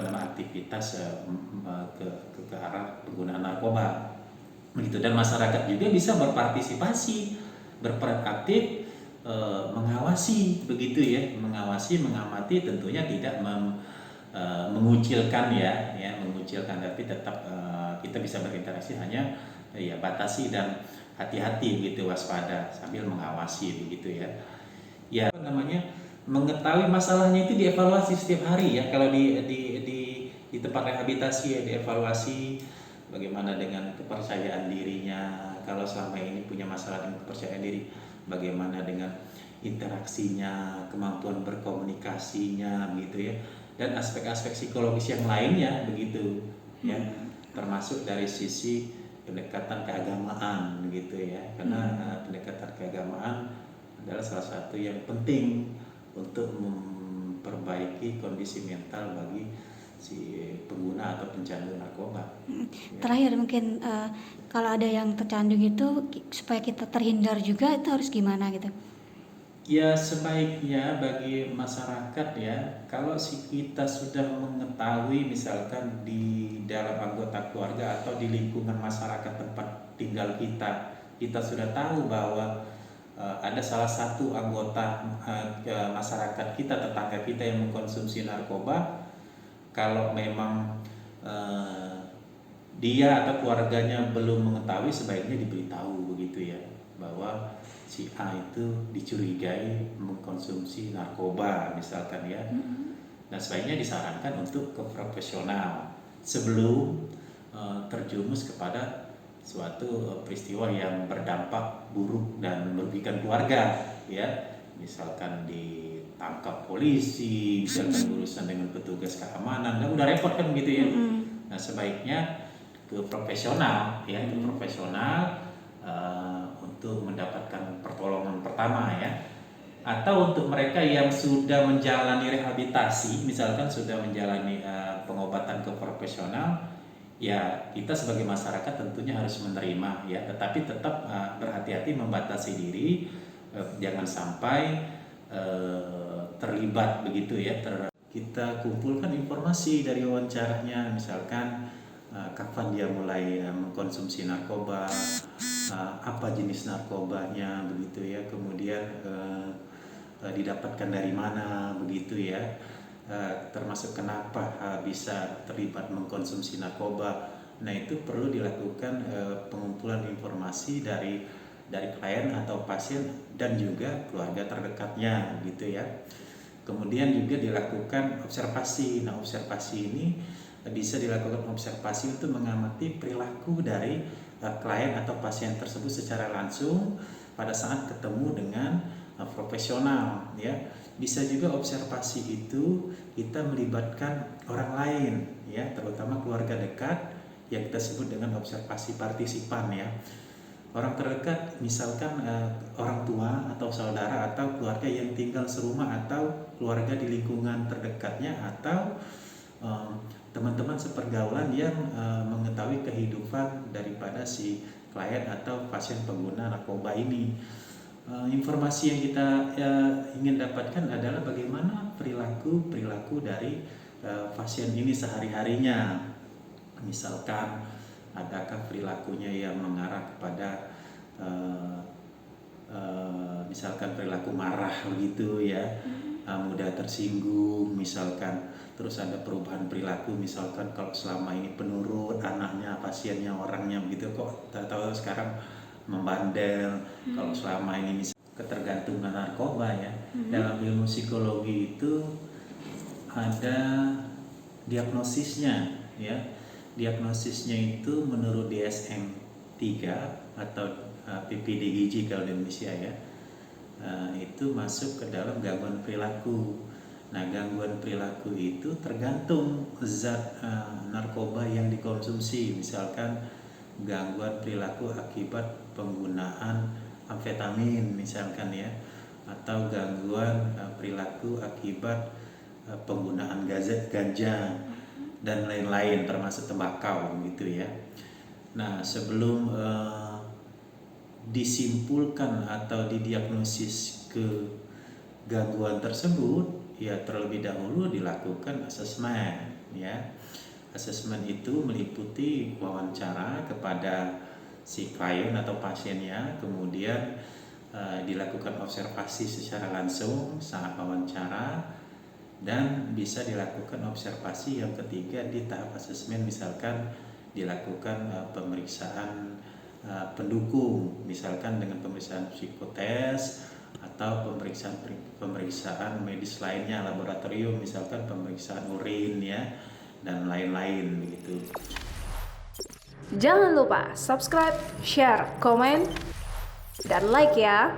aktivitas ke arah penggunaan narkoba begitu. Dan masyarakat juga bisa berpartisipasi, berperan aktif, mengawasi begitu ya, mengamati, tentunya tidak mengucilkan mengucilkan, tapi tetap kita bisa berinteraksi, hanya ya batasi dan hati-hati begitu, waspada sambil mengawasi begitu ya. Ya, mengetahui masalahnya itu dievaluasi setiap hari ya. Kalau di tempat rehabilitasi ya, dievaluasi bagaimana dengan kepercayaan dirinya. Kalau selama ini punya masalah dengan kepercayaan diri, bagaimana dengan interaksinya, kemampuan berkomunikasinya begitu ya, dan aspek-aspek psikologis yang lainnya begitu ya, termasuk dari sisi pendekatan keagamaan begitu ya, karena pendekatan keagamaan adalah salah satu yang penting untuk memperbaiki kondisi mental bagi si pengguna atau pencandu narkoba. Terakhir mungkin kalau ada yang tercandu itu, supaya kita terhindar juga, itu harus gimana gitu? Ya, sebaiknya bagi masyarakat ya, kalau kita sudah mengetahui misalkan di dalam anggota keluarga atau di lingkungan masyarakat tempat tinggal kita sudah tahu bahwa ada salah satu anggota masyarakat kita, tetangga kita yang mengkonsumsi narkoba. Kalau memang dia atau keluarganya belum mengetahui, sebaiknya diberitahu begitu ya, bahwa si A itu dicurigai mengkonsumsi narkoba misalkan ya. Nah, sebaiknya disarankan untuk ke profesional sebelum terjumus kepada suatu peristiwa yang berdampak buruk dan merugikan keluarga ya, misalkan ditangkap polisi, misalkan urusan dengan petugas keamanan, dan udah repot kan gitu ya. Nah, sebaiknya ke profesional ya, untuk mendapatkan pertolongan pertama ya. Atau untuk mereka yang sudah menjalani rehabilitasi, misalkan sudah menjalani pengobatan ke profesional, ya kita sebagai masyarakat tentunya harus menerima ya, tetapi tetap berhati-hati, membatasi diri, jangan sampai terlibat begitu ya. Kita kumpulkan informasi dari wawancaranya, misalkan kapan dia mulai mengkonsumsi narkoba, apa jenis narkobanya begitu ya, kemudian didapatkan dari mana begitu ya, termasuk kenapa bisa terlibat mengkonsumsi narkoba. Nah, itu perlu dilakukan pengumpulan informasi dari klien atau pasien dan juga keluarga terdekatnya gitu ya. Kemudian juga dilakukan observasi. Nah, observasi ini bisa dilakukan observasi untuk mengamati perilaku dari klien atau pasien tersebut secara langsung pada saat ketemu dengan profesional ya. Bisa juga observasi itu kita melibatkan orang lain ya, terutama keluarga dekat yang kita sebut dengan observasi partisipan ya. Orang terdekat misalkan orang tua atau saudara atau keluarga yang tinggal serumah, atau keluarga di lingkungan terdekatnya, atau teman-teman sepergaulan yang mengetahui kehidupan daripada si klien atau pasien pengguna narkoba ini. Informasi yang kita ingin dapatkan adalah bagaimana perilaku dari pasien ini sehari-harinya. Misalkan adakah perilakunya yang mengarah kepada misalkan perilaku marah begitu ya, mudah tersinggung misalkan. Terus ada perubahan perilaku, misalkan kalau selama ini penurut anaknya, pasiennya, orangnya begitu, kok tahu sekarang membandel. Kalau selama ini ketergantungan narkoba ya. Dalam ilmu psikologi itu ada diagnosisnya ya. Diagnosisnya itu menurut DSM-3 atau PPDGJ kalau di Indonesia ya, itu masuk ke dalam gangguan perilaku. Nah, gangguan perilaku itu tergantung zat narkoba yang dikonsumsi. Misalkan gangguan perilaku akibat penggunaan amfetamin misalkan ya, atau gangguan perilaku akibat penggunaan ganja dan lain-lain, termasuk tembakau gitu ya. Nah, sebelum disimpulkan atau didiagnosis ke gangguan tersebut, ya terlebih dahulu dilakukan asesmen ya. Asesmen itu meliputi wawancara kepada si klien atau pasiennya, kemudian dilakukan observasi secara langsung saat wawancara, dan bisa dilakukan observasi yang ketiga di tahap asesmen, misalkan dilakukan pemeriksaan pendukung, misalkan dengan pemeriksaan psikotes atau pemeriksaan medis lainnya, laboratorium, misalkan pemeriksaan urin ya, dan lain-lain begitu. Jangan lupa subscribe, share, komen, dan like ya.